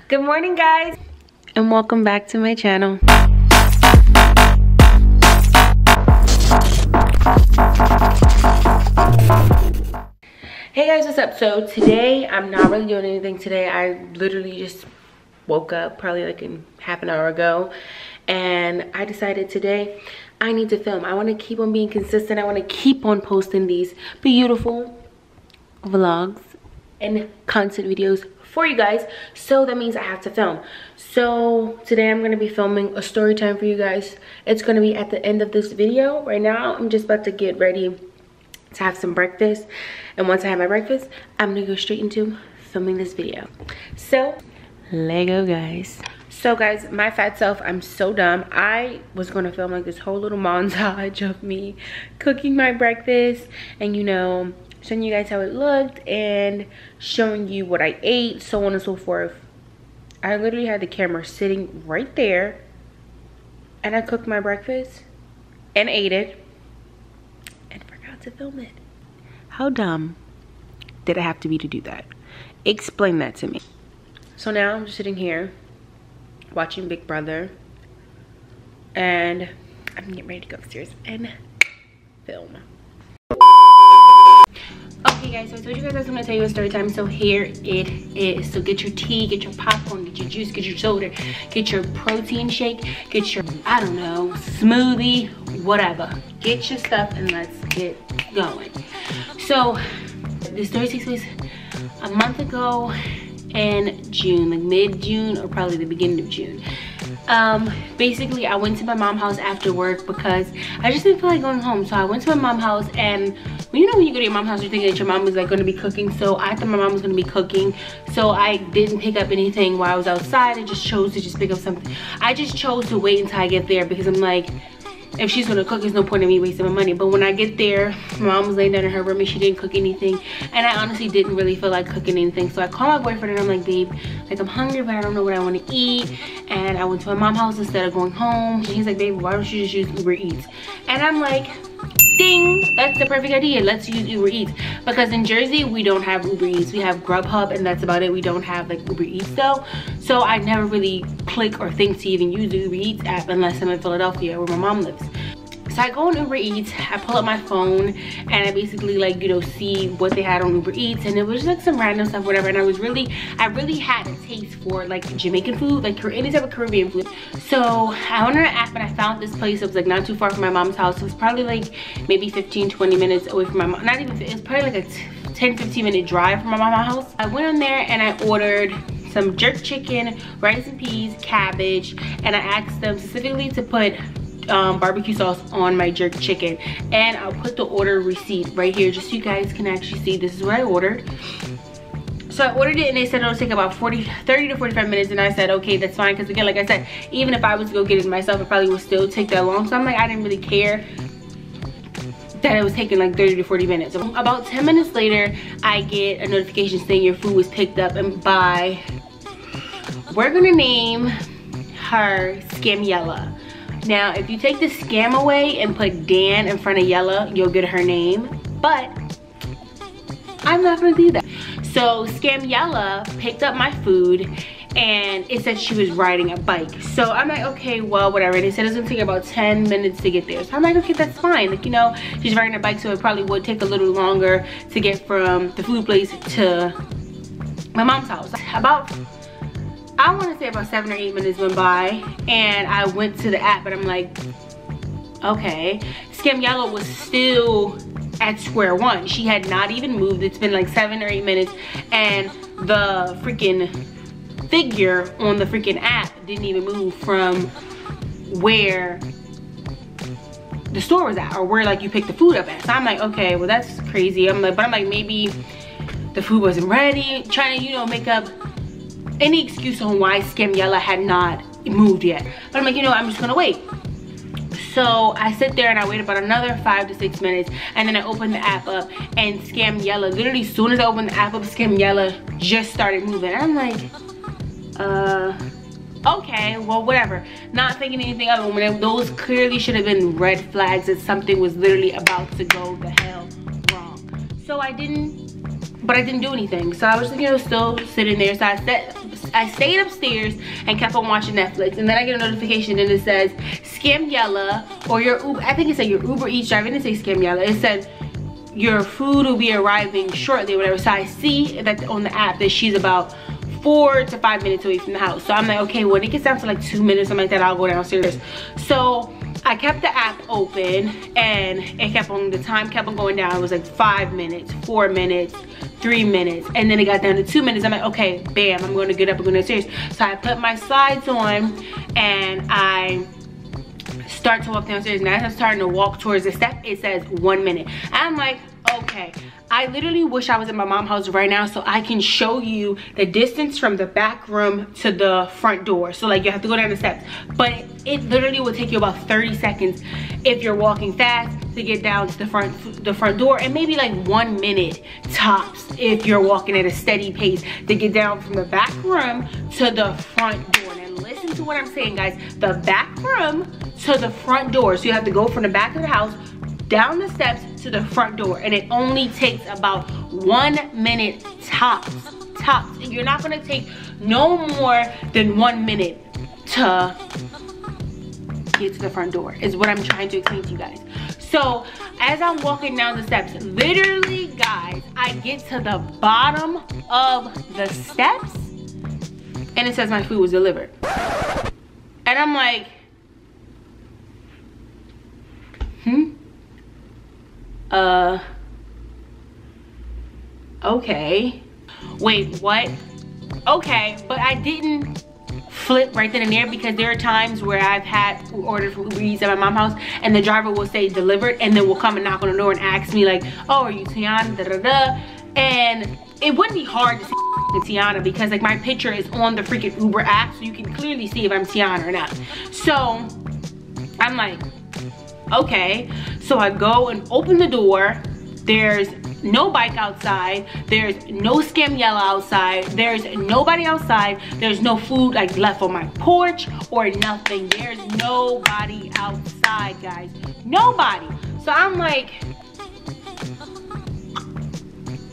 Good morning, guys, and welcome back to my channel. Hey guys, what's up? So today I'm not really doing anything today. I literally just woke up probably like half an hour ago, and I decided today I need to film. I want to keep on being consistent. I want to keep on posting these beautiful vlogs and content videos for you guys, so that means I have to film. So today I'm going to be filming a story time for you guys. It's going to be at the end of this video. Right now I'm just about to get ready to have some breakfast, and once I have my breakfast I'm gonna go straight into filming this video. So Lego guys. So guys, my fat self, I'm so dumb. I was gonna film like this whole little montage of me cooking my breakfast and, you know, showing you guys how it looked and showing you what I ate, so on and so forth. I literally had the camera sitting right there and I cooked my breakfast and ate it and forgot to film it. How dumb did I have to be to do that? Explain that to me. So now I'm just sitting here watching Big Brother and I'm getting ready to go upstairs and film. Okay guys, so I told you guys I was gonna tell you a story time, so here it is. So get your tea, get your popcorn, get your juice, get your soda, get your protein shake, get your, I don't know, smoothie, whatever. Get your stuff and let's get going. So the story takes place a month ago in June, like mid-June or probably the beginning of June. Basically I went to my mom's house after work because I just didn't feel like going home. So I went to my mom's house, and you know when you go to your mom's house you're thinking that your mom is like going to be cooking, so I thought my mom was going to be cooking, so I didn't pick up anything while I was outside. I just chose to pick up something. I just chose to wait until I get there because I'm like, if she's gonna cook, there's no point in me wasting my money. But when I get there, my mom was laying down in her room and she didn't cook anything, and I honestly didn't really feel like cooking anything. So I called my boyfriend and I'm like, babe, like I'm hungry but I don't know what I want to eat. And I went to my mom's house instead of going home, and he's like, babe, why don't you just use UberEats? And I'm like, ding, that's the perfect idea, let's use UberEats. Because in Jersey we don't have UberEats, we have Grubhub and that's about it. We don't have like UberEats though, so I never really click or think to even use the UberEats app unless I'm in Philadelphia where my mom lives. So I go on UberEats, I pull up my phone, and I basically like, you know, see what they had on UberEats, and it was just like some random stuff, whatever. And I really had a taste for like Jamaican food, like any type of Caribbean food. So I went on an app and I found this place that was like not too far from my mom's house. It was probably like maybe 15-20 minutes away from my mom. Not even, it was probably like a 10-15 minute drive from my mom's house. I went on there and I ordered some jerk chicken, rice and peas, cabbage, and I asked them specifically to put barbecue sauce on my jerk chicken, and I'll put the order receipt right here just so you guys can actually see this is what I ordered. So I ordered it and they said it'll take about 30 to 45 minutes, and I said okay, that's fine, because again, like I said, even if I was to go get it myself it probably would still take that long. So I'm like, I didn't really care that it was taking like 30 to 40 minutes. So about 10 minutes later I get a notification saying your food was picked up, and by, we're gonna name her Scamyella. Now, if you take the scam away and put Dan in front of Yella, you'll get her name, but I'm not gonna do that. So Scamyella picked up my food and it said she was riding a bike. So I'm like, okay, well, whatever. They said it's gonna take about 10 minutes to get there. So I'm like, okay, that's fine. Like, you know, she's riding a bike, so it probably would take a little longer to get from the food place to my mom's house. About, I want to say about 7 or 8 minutes went by, and I went to the app and I'm like, okay. Scamyella was still at square one. She had not even moved. It's been like 7 or 8 minutes, and the freaking figure on the freaking app didn't even move from where the store was at, or where like you picked the food up at. So I'm like, okay, well that's crazy. I'm like, but I'm like, maybe the food wasn't ready, trying to, you know, make up any excuse on why Scamyella had not moved yet. But I'm like, you know, I'm just gonna wait. So I sit there and I wait about another 5 to 6 minutes, and then I open the app up, and Scamyella, literally as soon as I opened the app up, Scamyella just started moving. And I'm like, okay, well, whatever. Not thinking anything of it, when those clearly should have been red flags that something was literally about to go the hell wrong. So I didn't do anything. So I was, you know, still sitting there. So I I stayed upstairs and kept on watching Netflix, and then I get a notification and it says Scamyella, or your Uber, I think it said your UberEats driver. It didn't say Scamyella, it said your food will be arriving shortly or whatever. So I see that on the app that she's about 4 to 5 minutes away from the house. So I'm like, okay, when it gets down to like 2 minutes, something like that, I'll go downstairs. So I kept the app open and it kept on, the time kept on going down. It was like 5 minutes, 4 minutes, 3 minutes, and then it got down to 2 minutes. I'm like, okay, bam, I'm gonna get up and go downstairs. So I put my slides on and I start to walk downstairs, and as I'm starting to walk towards the step, it says 1 minute. And I'm like, okay, I literally wish I was in my mom's house right now so I can show you the distance from the back room to the front door. So like you have to go down the steps, but it literally will take you about 30 seconds if you're walking fast to get down to the front door, and maybe like 1 minute tops if you're walking at a steady pace to get down from the back room to the front door. Now listen to what I'm saying, guys. The back room to the front door. So you have to go from the back of the house down the steps to the front door, and it only takes about 1 minute tops. You're not gonna take no more than 1 minute to get to the front door, is what I'm trying to explain to you guys. So as I'm walking down the steps, literally guys, I get to the bottom of the steps and it says my food was delivered. And I'm like, okay, wait, what? Okay, but I didn't flip right then and there, because there are times where I've had ordered from UberEats at my mom's house and the driver will say delivered, and then will come and knock on the door and ask me like, oh, are you Tiana, da da da. And it wouldn't be hard to see Tiana because like my picture is on the freaking Uber app, so you can clearly see if I'm Tiana or not. So I'm like, okay. So I go and open the door. There's no bike outside, there's no Scamyella outside, there's nobody outside, there's no food like left on my porch or nothing. There's nobody outside, guys, nobody. So I'm like,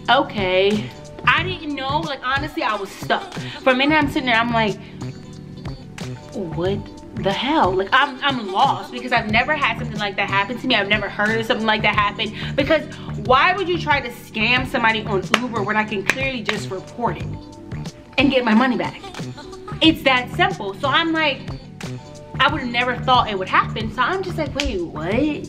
okay, I didn't know, like honestly I was stuck. For a minute I'm sitting there, I'm like, what the hell? Like I'm lost, because I've never had something like that happen to me. I've never heard of something like that happen. Because why would you try to scam somebody on Uber when I can clearly just report it and get my money back? It's that simple. So I'm like, I would have never thought it would happen. So I'm just like, wait, what?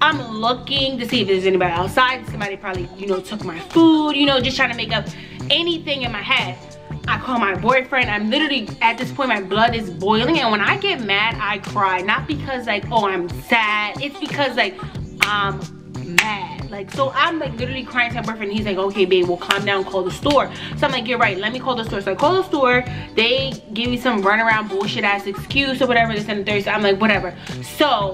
I'm looking to see if there's anybody outside. Somebody probably, you know, took my food, you know, just trying to make up anything in my head. I call my boyfriend. I'm literally, at this point, my blood is boiling. And when I get mad, I cry. Not because like, oh, I'm sad. It's because like, I'm mad. Like, so I'm like literally crying to my boyfriend. He's like, okay, babe, we'll calm down, call the store. So I'm like, you're right, let me call the store. So I call the store. They give me some runaround bullshit ass excuse or whatever. This and the third. So I'm like, whatever. So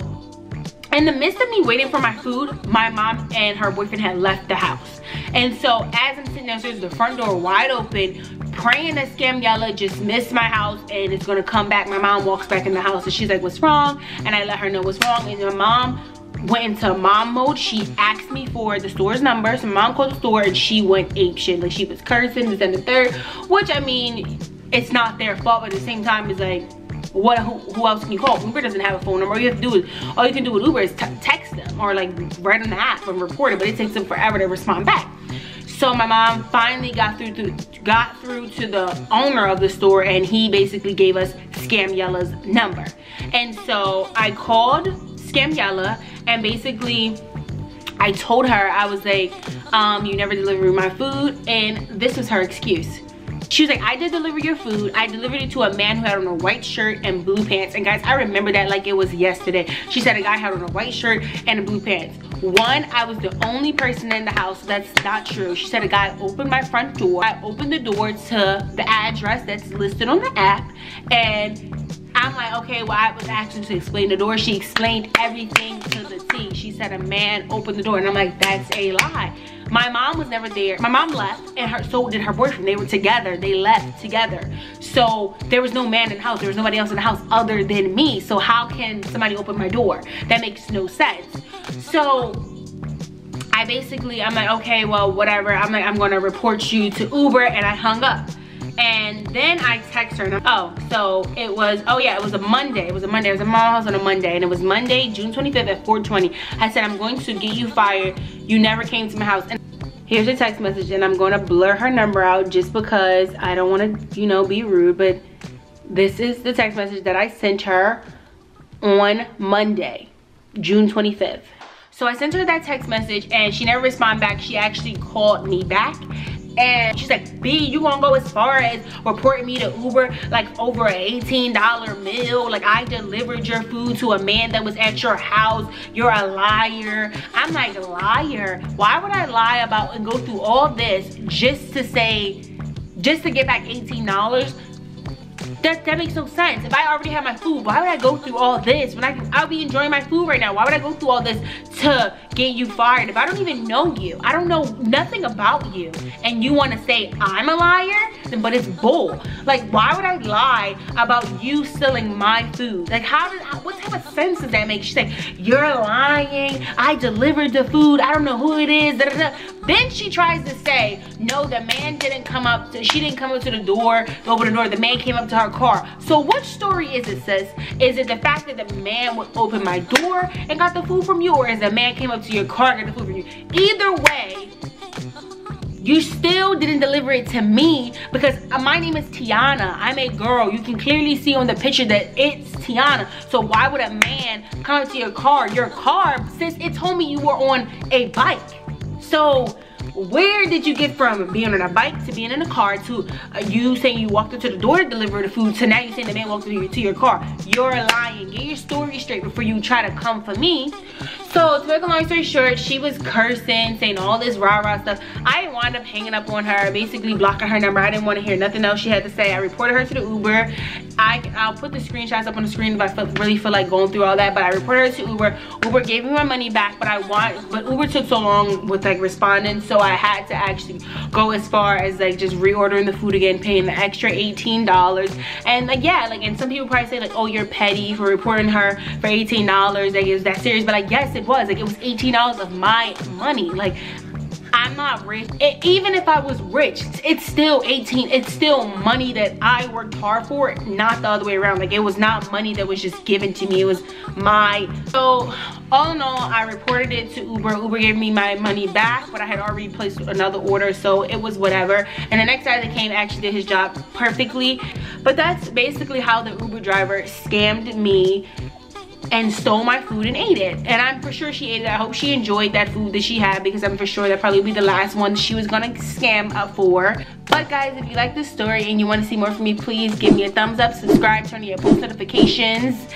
in the midst of me waiting for my food, my mom and her boyfriend had left the house. And so as I'm sitting downstairs, the front door wide open, praying that Scamyella just missed my house and it's gonna come back. My mom walks back in the house and she's like, what's wrong? And I let her know what's wrong. And my mom went into mom mode. She asked me for the store's number. So my mom called the store and she went apeshit. Like she was cursing, this and the third, which I mean, it's not their fault, but at the same time, it's like, what? Who else can you call? Uber doesn't have a phone number. All you have to do is, all you can do with Uber is text them or like write on the app and report it, but it takes them forever to respond back. So my mom finally got through to the owner of the store, and he basically gave us Scamyella's number. And so I called Scamyella, and basically I told her, I was like, you never delivered my food, and this was her excuse. She was like, I did deliver your food. I delivered it to a man who had on a white shirt and blue pants. And guys, I remember that like it was yesterday. She said a guy had on a white shirt and a blue pants. One, I was the only person in the house. That's not true. She said a guy opened my front door. I opened the door to the address that's listed on the app. And I'm like, okay, well, I was asking to explain the door. She explained everything to the T. She said a man opened the door, and I'm like, that's a lie. My mom was never there. My mom left, and so did her boyfriend. They were together. They left together. So there was no man in the house. There was nobody else in the house other than me. So how can somebody open my door? That makes no sense. So I'm like, okay, well, whatever. I'm like, I'm gonna report you to Uber, and I hung up. And then I text her, and it was a Monday. It was a Monday. I was at my house on a Monday, and it was Monday, June 25th at 4:20. I said, I'm going to get you fired. You never came to my house. And here's a text message, and I'm going to blur her number out just because I don't want to, you know, be rude, but this is the text message that I sent her on Monday, June 25th. So I sent her that text message, and she never responded back. She actually called me back, and she's like, B, you gonna go as far as reporting me to Uber, like over an $18 meal? Like, I delivered your food to a man that was at your house. You're a liar. I'm like, liar? Why would I lie about and go through all this just to get back $18? That makes no sense. If I already have my food, why would I go through all this when I'll be enjoying my food right now? Why would I go through all this to get you fired if I don't even know you? I don't know nothing about you, and you want to say I'm a liar? But it's bull. Like, why would I lie about you stealing my food? Like, what type of sense does that make? She's like, you're lying. I delivered the food. I don't know who it is. Da, da, da. Then she tries to say, no, the man didn't come up. She didn't come up to the door, open the door. The man came up to her car. So what story is it, sis? Is it the fact that the man would open my door and got the food from you, or is the man came up to your car and got the food from you? Either way, you still didn't deliver it to me, because my name is Tiana. I'm a girl. You can clearly see on the picture that it's Tiana. So why would a man come up to your car? Your car, sis, it told me you were on a bike. So where did you get from being on a bike to being in a car to you saying you walked up to the door to deliver the food to now you saying the man walked to your car? You're lying. Get your story straight before you try to come for me. So to make a long story short, she was cursing, saying all this rah-rah stuff. I wound up hanging up on her, basically blocking her number. I didn't want to hear nothing else she had to say. I reported her to the Uber. I'll put the screenshots up on the screen if I really feel like going through all that, but I reported her to Uber. Uber gave me my money back, but Uber took so long with like responding, so I had to actually go as far as like just reordering the food again, paying the extra $18. And like, yeah, like, and some people probably say like, oh, you're petty for reporting her for $18. Like, is that serious? But like, yes, it was. Like, it was $18 of my money. Like, I'm not rich. Even if I was rich, it's still 18. It's still money that I worked hard for, not the other way around. Like, it was not money that was just given to me. It was my. So all in all, I reported it to Uber. Uber gave me my money back, but I had already placed another order, so it was whatever. And the next guy that came actually did his job perfectly. But that's basically how the Uber driver scammed me and stole my food and ate it. And I'm for sure she ate it. I hope she enjoyed that food that she had, because I'm for sure that probably would be the last one she was gonna scam up for. But guys, if you like this story and you want to see more from me, please give me a thumbs up, subscribe, turn on your post notifications,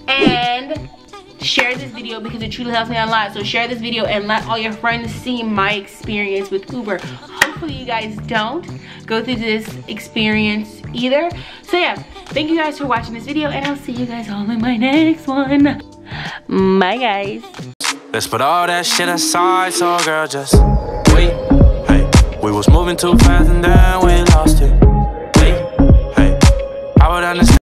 and share this video because it truly helps me out a lot. So share this video and let all your friends see my experience with Uber. Hopefully you guys don't go through this experience either. So yeah, thank you guys for watching this video, and I'll see you guys all in my next one. Bye guys. Let's put all that shit aside, so girl, just wait. Hey, we was moving too fast and then we lost it. Hey, I would understand.